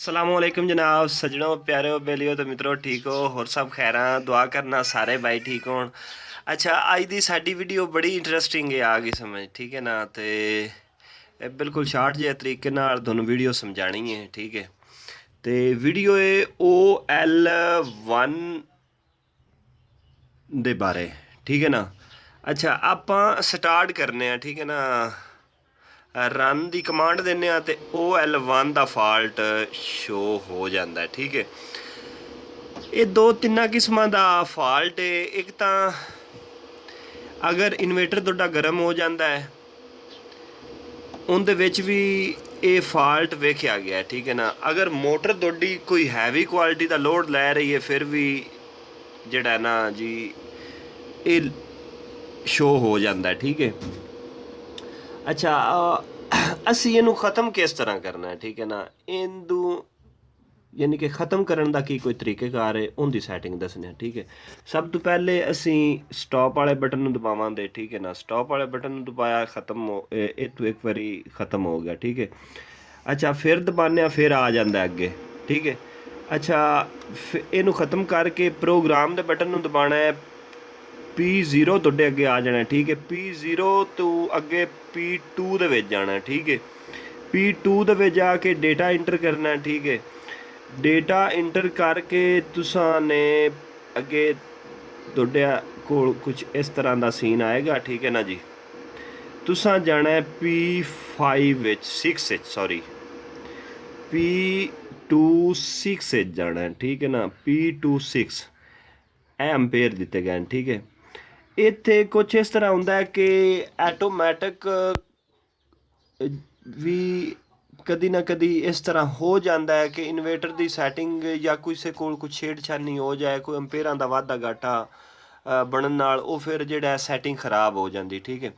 सलामुअलैकुम जनाब सजनों प्यारे बेलियो तो मित्रों ठीक हो और सब खैर दुआ करना सारे भाई ठीक हो। अच्छा अज की साडी वीडियो बड़ी इंटरस्टिंग है आ गई समझ ठीक है ना। तो बिल्कुल शार्ट जे तरीके नाल तुहानूं वीडियो समझानी है ठीक है। तो वीडियो है OL1 दे बारे ठीक है ना। अच्छा आपां स्टार्ट करने ठीक है ना। रन की कमांड देने तो OL1 का फॉल्ट शो हो जाता है ठीक है। ये दो तिना किस्मां का फॉल्ट है। एक तो अगर इन्वेटर तुहाडा गर्म हो जाता है उनदे विच भी ये फॉल्ट वेख्या गया है ठीक है ना। अगर मोटर तुहाडी कोई हैवी क्वालिटी का लोड लै रही है फिर भी जिहड़ा ना जी ये शो हो जाता है ठीक है। अच्छा असी इनू ख़त्म किस तरह करना है ठीक है ना। इंदू यानी कि ख़त्म करने का की कोई तरीक़ेकार है उनकी सैटिंग दसने ठीक है। सब तो पहले असी स्टॉप वाले बटन नूं दबावांगे ठीक है ना। स्टॉप वाले बटन नूं दबाया खत्म हो तो एक बारी ख़त्म हो गया ठीक है। अच्छा फिर दबाने फिर आ जाता अगे ठीक है। अच्छा इनू ख़त्म करके प्रोग्राम के बटन नूं दबाना है। P0 तुहाडे अगे आ जाना ठीक है। P0 तो अगे P2 दे विच जाना ठीक है। P2 दे विच जाके डेटा इंटर करना ठीक है। डेटा इंटर करके तुसां ने अगे तुहाडे कोल कुछ इस तरह का सीन आएगा ठीक है ना जी। तुसां जाना है P5 6 सॉरी P26 जाना है ठीक है ना। P26 एम्पेयर दिते गए ठीक है। इत्थे कुछ इस तरह होंदा है कि ऑटोमैटिक भी कदी ना कदी इस तरह हो जाता है कि इन्वेटर की सैटिंग या किसी को कुछ छेड़छानी हो जाए कोई अंपेयरां दा वाधा घाटा बनन नाल वो फिर जिहड़ा सैटिंग खराब हो जाती ठीक है।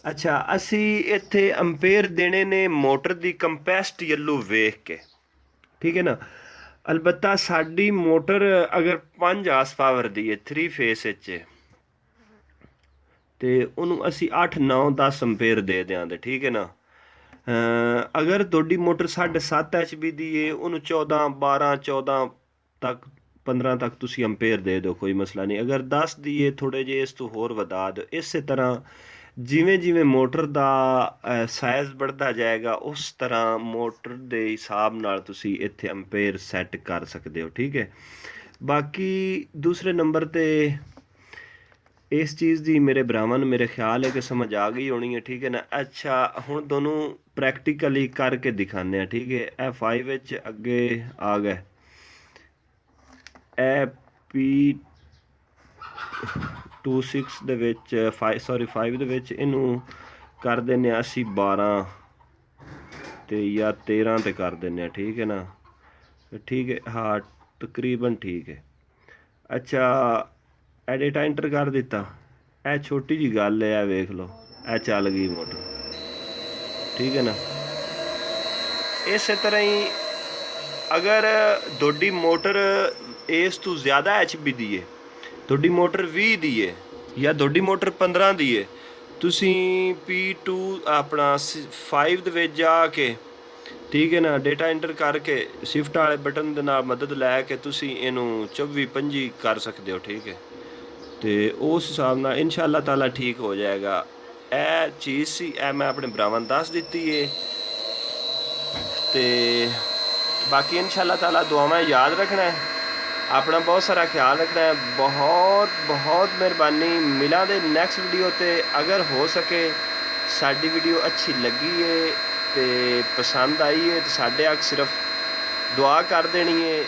अच्छा असी इत्थे अंपेयर देने ने मोटर की कंपैसिटी वल्लों वेख के ठीक है ना। अलबत्ता साडी मोटर अगर 5 हार्स पावर दी है 3 फेस तो उन्होंने असी 8 9 10 अंपेयर दे देंगे ठीक है ना। अगर तुहाडी मोटर 7.5 HP दी है उन्होंने 14 12 14 तक 15 तक तुसी अंपेयर दे दो कोई मसला नहीं। अगर 10 दी है थोड़े जे इस तो होर वधा दो। इस तरह जिमें जिमें मोटर का साइज़ बढ़ता जाएगा उस तरह मोटर के हिसाब नाल तुसी इत्थे अंपेयर सैट कर सकते हो ठीक है। बाकी दूसरे नंबर ते इस चीज़ की मेरे भरावां नूं मेरे ख्याल है कि समझ आ गई होनी है ठीक है ना। अच्छा हुण दोनों प्रैक्टिकली करके दिखाने ठीक है। F5 विच अगे आ गए P26 दे विच 5 दे विच इनू कर देने असी 12 ते या 13 ते कर देने ठीक है ना। ठीक है हाँ तकरीबन ठीक है। अच्छा एडिटा इंटर कर दिता ए छोटी जी गल है वेख लो ए चल गई मोटर ठीक है ना। इस तरह ही अगर तुहाडी मोटर इस तो ज़्यादा HP दी है तुहाडी मोटर 20 दी है या तुहाडी मोटर 15 दी है तुसी P2 अपना 5 दे विच जाके ठीक है ना डेटा इंटर करके शिफ्ट वाले बटन दे नाल मदद लैके तुसी इनू 24 25 कर सकते हो ठीक है। तो उस हिसाब नाल इंशाअल्लाह ताला ठीक हो जाएगा। ए चीज़ सी ए मैं अपने भरावां नूं दस दित्ती है। तो बाकी इंशाअल्लाह ताला दुआवां याद रखना है अपना बहुत सारा ख्याल रखना है। बहुत बहुत मेहरबानी मिला दे नैक्सट वीडियो ते। अगर हो सके साडी वीडियो अच्छी लगी है तो पसंद आई है तो साढ़े अग सिर्फ दुआ कर देनी है।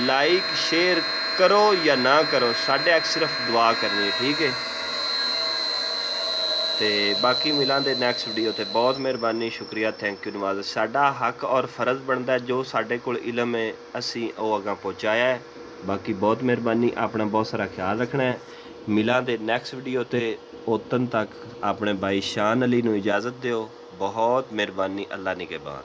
लाइक शेयर करो या ना करो साढ़े अग सिर्फ दुआ करनी है ठीक है। तो बाकी मिलांगे नैक्सट वीडियो ते। बहुत मेहरबानी शुक्रिया थैंक यू नवाज। साडा हक और फर्ज बनता है जो साडे कोल इलम है असी वो अगां पहुँचाया है। बाकी बहुत मेहरबानी अपना बहुत सारा ख्याल रखना है। मिलांगे नैक्सट वीडियो ते। उतन तक अपने भाई शान अली नूं इजाज़त दिओ। बहुत मेहरबानी अल्लाह निगहबान।